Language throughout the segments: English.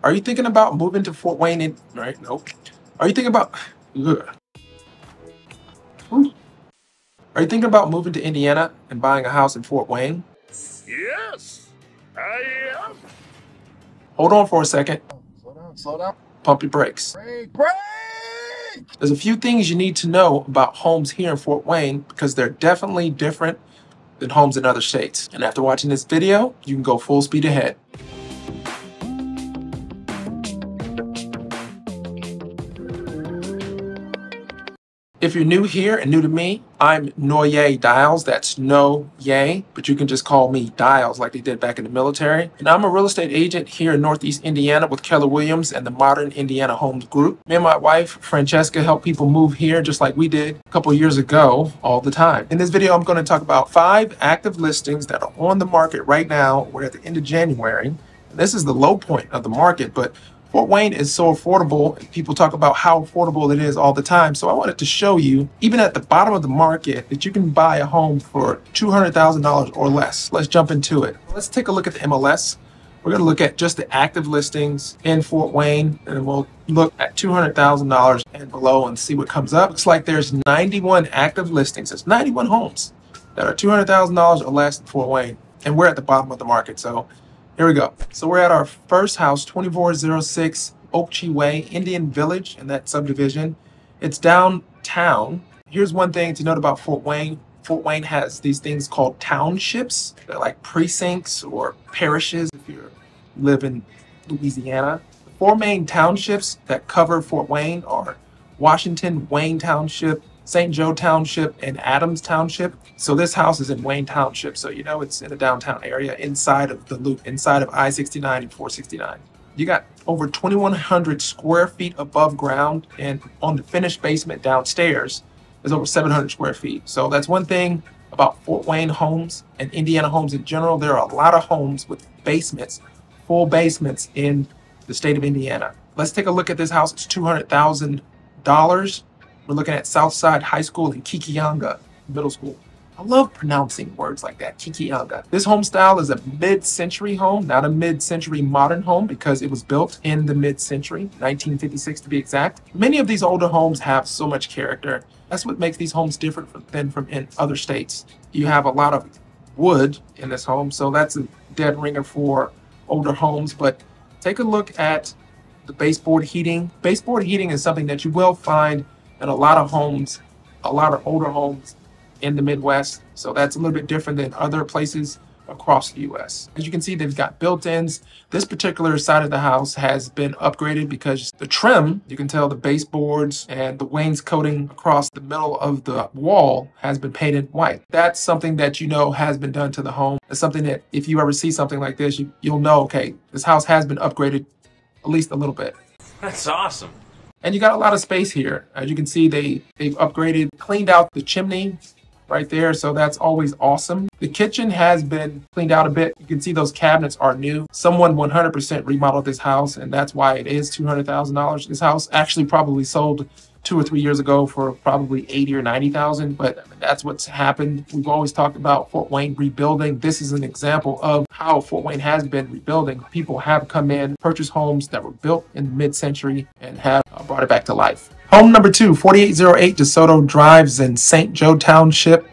Are you thinking about moving to Fort Wayne? Right? Nope. Are you thinking about? Ugh. Are you thinking about moving to Indiana and buying a house in Fort Wayne? Yes, I am. Hold on for a second. Slow down, slow down. Pump your brakes. Break! There's a few things you need to know about homes here in Fort Wayne because they're definitely different than homes in other states. And after watching this video, you can go full speed ahead. If you're new here and new to me, I'm Noye Dials. That's No Yay, but you can just call me Dials like they did back in the military. And I'm a real estate agent here in Northeast Indiana with Keller Williams and the Modern Indiana Homes Group. Me and my wife, Francesca, help people move here just like we did a couple years ago all the time. In this video, I'm going to talk about 5 active listings that are on the market right now. We're at the end of January. This is the low point of the market, but Fort Wayne is so affordable, and people talk about how affordable it is all the time. So I wanted to show you, even at the bottom of the market, that you can buy a home for $200,000 or less. Let's jump into it. Let's take a look at the MLS. We're going to look at just the active listings in Fort Wayne, and we'll look at $200,000 and below and see what comes up. Looks like there's 91 active listings. It's 91 homes that are $200,000 or less in Fort Wayne, and we're at the bottom of the market. So here we go. So we're at our first house, 2406 Oaktree Way, Indian Village, in that subdivision. It's downtown. Here's one thing to note about Fort Wayne. Fort Wayne has these things called townships. They're like precincts or parishes if you live in Louisiana. The 4 main townships that cover Fort Wayne are Washington, Wayne Township, St. Joe Township, and Adams Township. So this house is in Wayne Township, so you know it's in the downtown area inside of the loop, inside of I-69 and 469. You got over 2,100 square feet above ground, and on the finished basement downstairs, there's over 700 square feet. So that's one thing about Fort Wayne homes and Indiana homes in general. There are a lot of homes with basements, full basements in the state of Indiana. Let's take a look at this house. It's $200,000. We're looking at Southside High School in Kikiyanga Middle School. I love pronouncing words like that, Kikiyanga. This home style is a mid-century home, not a mid-century modern home, because it was built in the mid-century, 1956 to be exact. Many of these older homes have so much character. That's what makes these homes different than from in other states. You have a lot of wood in this home, so that's a dead ringer for older homes. But take a look at the baseboard heating. Baseboard heating is something that you will find in a lot of homes, a lot of older homes in the Midwest. So that's a little bit different than other places across the US. As you can see, they've got built-ins. This particular side of the house has been upgraded because the trim, you can tell the baseboards and the wainscoting across the middle of the wall has been painted white. That's something that you know has been done to the home. It's something that if you ever see something like this, you'll know, okay, this house has been upgraded at least a little bit. That's awesome. And you got a lot of space here. As you can see, they've upgraded, cleaned out the chimney right there. So that's always awesome. The kitchen has been cleaned out a bit. You can see those cabinets are new. Someone 100% remodeled this house, and that's why it is $200,000. This house actually probably sold 2 or 3 years ago for probably $80,000 or $90,000, but that's what's happened. We've always talked about Fort Wayne rebuilding. This is an example of how Fort Wayne has been rebuilding. People have come in, purchased homes that were built in the mid-century, and have brought it back to life. Home number 2, 4808 DeSoto Drives in St. Joe Township.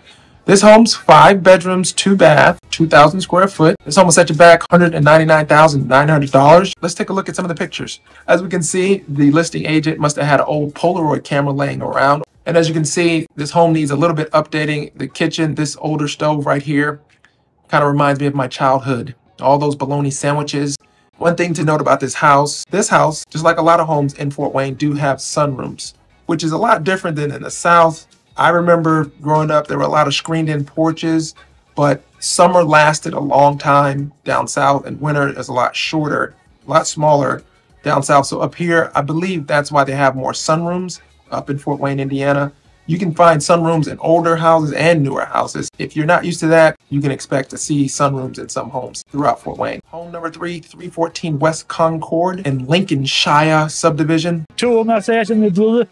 This home's 5 bedrooms, 2 bath, 2,000 square foot. This home will set you back $199,900. Let's take a look at some of the pictures. As we can see, the listing agent must have had an old Polaroid camera laying around. And as you can see, this home needs a little bit updating. The kitchen, this older stove right here, kind of reminds me of my childhood. All those bologna sandwiches. One thing to note about this house, just like a lot of homes in Fort Wayne, do have sunrooms, which is a lot different than in the South. I remember growing up, there were a lot of screened-in porches, but summer lasted a long time down south, and winter is a lot shorter, a lot smaller down south. So up here, I believe that's why they have more sunrooms up in Fort Wayne, Indiana. You can find sunrooms in older houses and newer houses. If you're not used to that, you can expect to see sunrooms in some homes throughout Fort Wayne. Home number 3, 314 West Concord in Lincolnshire subdivision. Told my assassin the brother,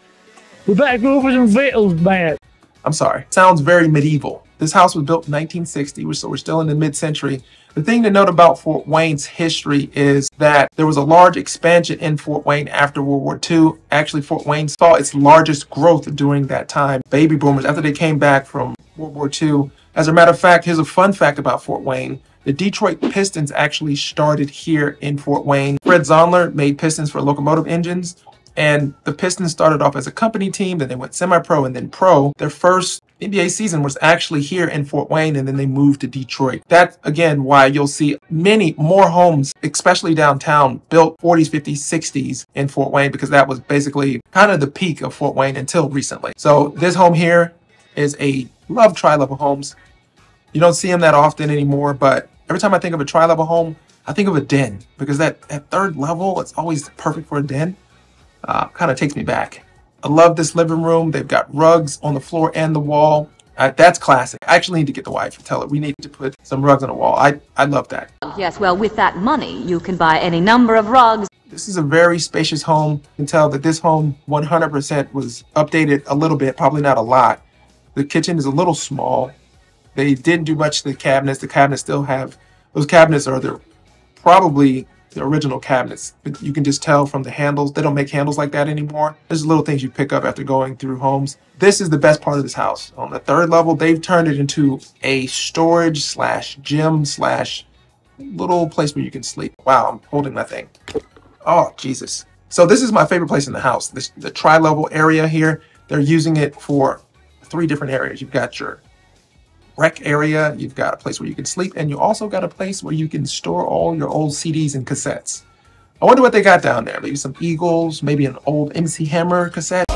we better go for some victuals, man. I'm sorry. Sounds very medieval. This house was built in 1960, so we're still in the mid-century. The thing to note about Fort Wayne's history is that there was a large expansion in Fort Wayne after World War II. Actually, Fort Wayne saw its largest growth during that time. Baby boomers, after they came back from World War II. As a matter of fact, here's a fun fact about Fort Wayne. The Detroit Pistons actually started here in Fort Wayne. Fred Zondler made pistons for locomotive engines, and the Pistons started off as a company team, then they went semi-pro and then pro. Their first NBA season was actually here in Fort Wayne, and then they moved to Detroit. That's, again, why you'll see many more homes, especially downtown, built 40s, 50s, 60s in Fort Wayne, because that was basically kind of the peak of Fort Wayne until recently. So this home here is a love tri-level homes. You don't see them that often anymore, but every time I think of a tri-level home, I think of a den, because that third level, it's always perfect for a den. Kind of takes me back. I love this living room. They've got rugs on the floor and the wall. That's classic. I actually need to get the wife and tell her we need to put some rugs on the wall. I love that. Yes, well, with that money, you can buy any number of rugs. This is a very spacious home. You can tell that this home 100% was updated a little bit, probably not a lot. The kitchen is a little small. They didn't do much to the cabinets. The cabinets still have, those cabinets are probably the original cabinets, but you can just tell from the handles. They don't make handles like that anymore. There's little things you pick up after going through homes. This is the best part of this house. On the third level, they've turned it into a storage slash gym slash little place where you can sleep. Wow, I'm holding my thing. Oh, Jesus. So this is my favorite place in the house. The tri-level area here, they're using it for 3 different areas. You've got your rec area, you've got a place where you can sleep, and you also got a place where you can store all your old CDs and cassettes. I wonder what they got down there. Maybe some Eagles, maybe an old MC Hammer cassette.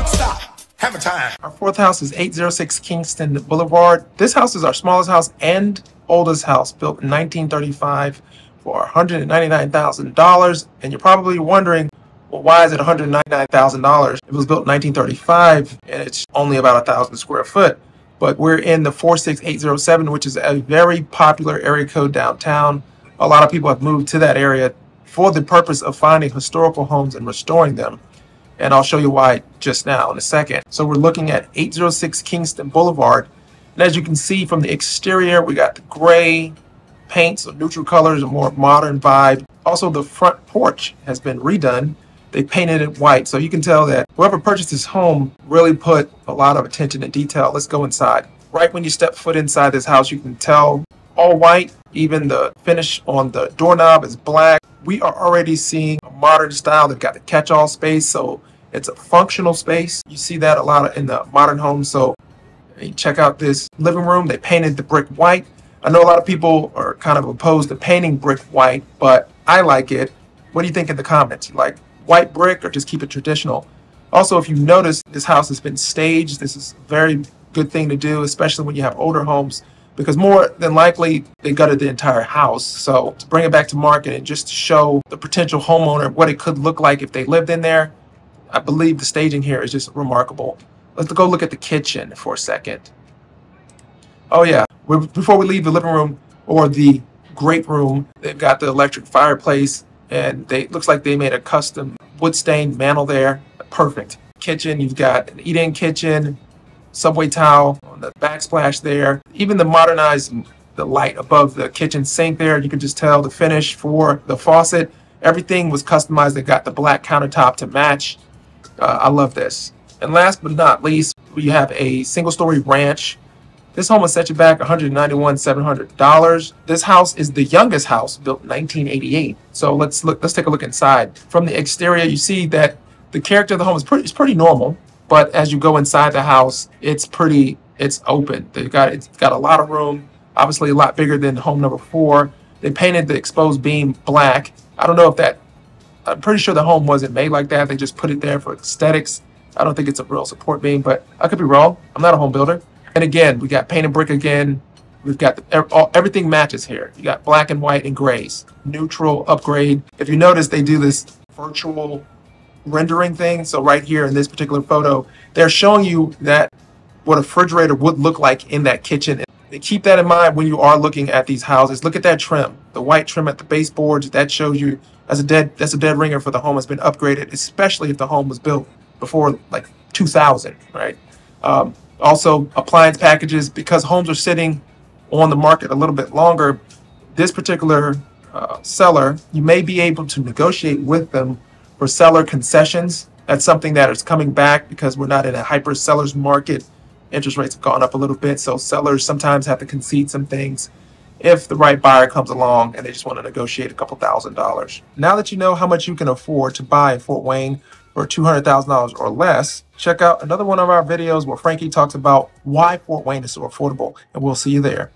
Stop. Hammer time. Our fourth house is 806 Kingston Boulevard. This house is our smallest house and oldest house, built in 1935 for $199,000. And you're probably wondering, well, why is it $199,000? It was built in 1935 and it's only about 1,000 square foot. But we're in the 46807, which is a very popular area code downtown. A lot of people have moved to that area for the purpose of finding historical homes and restoring them. And I'll show you why just now in a second. So we're looking at 806 Kingston Boulevard. And as you can see from the exterior, we got the gray paints, so neutral colors, a more modern vibe. Also, the front porch has been redone. They painted it white, so you can tell that whoever purchased this home really put a lot of attention to detail. Let's go inside. Right when you step foot inside this house, you can tell all white. Even the finish on the doorknob is black. We are already seeing a modern style. They've got the catch-all space, so it's a functional space. You see that a lot in the modern homes. So check out this living room. They painted the brick white. I know a lot of people are kind of opposed to painting brick white, but I like it. What do you think in the comments? You like white brick or just keep it traditional? Also, if you notice, this house has been staged. This is a very good thing to do, especially when you have older homes, because more than likely they gutted the entire house. So to bring it back to market and just to show the potential homeowner what it could look like if they lived in there, I believe the staging here is just remarkable. Let's go look at the kitchen for a second. Oh yeah, before we leave the living room or the great room, they've got the electric fireplace, and looks like they made a custom wood stained mantle there. Perfect. Kitchen, you've got an eat-in kitchen, subway towel on the backsplash there. Even the modernized, the light above the kitchen sink there, you can just tell the finish for the faucet. Everything was customized. They got the black countertop to match. I love this. And last but not least, we have a single-story ranch. This home will set you back $191,700. This house is the youngest house, built in 1988. So let's take a look inside. From the exterior, you see that the character of the home is pretty normal, but as you go inside the house, it's open. It's got a lot of room, obviously a lot bigger than home number 4. They painted the exposed beam black. I don't know if I'm pretty sure the home wasn't made like that. They just put it there for aesthetics. I don't think it's a real support beam, but I could be wrong. I'm not a home builder. And again, we got painted brick again. We've got everything matches here. You got black and white and grays. Neutral upgrade. If you notice, they do this virtual rendering thing. So right here in this particular photo, they're showing you what a refrigerator would look like in that kitchen. And keep that in mind when you are looking at these houses. Look at that trim. The white trim at the baseboards. That shows you that's a dead ringer for the home that's been upgraded, especially if the home was built before like 2000, right? Also, appliance packages, because homes are sitting on the market a little bit longer, this particular seller, you may be able to negotiate with them for seller concessions. That's something that is coming back because we're not in a hyper seller's market. Interest rates have gone up a little bit, so sellers sometimes have to concede some things if the right buyer comes along and they just want to negotiate a couple $1,000s. Now that you know how much you can afford to buy in Fort Wayne for $200,000 or less, check out another one of our videos where Frankie talks about why Fort Wayne is so affordable, and we'll see you there.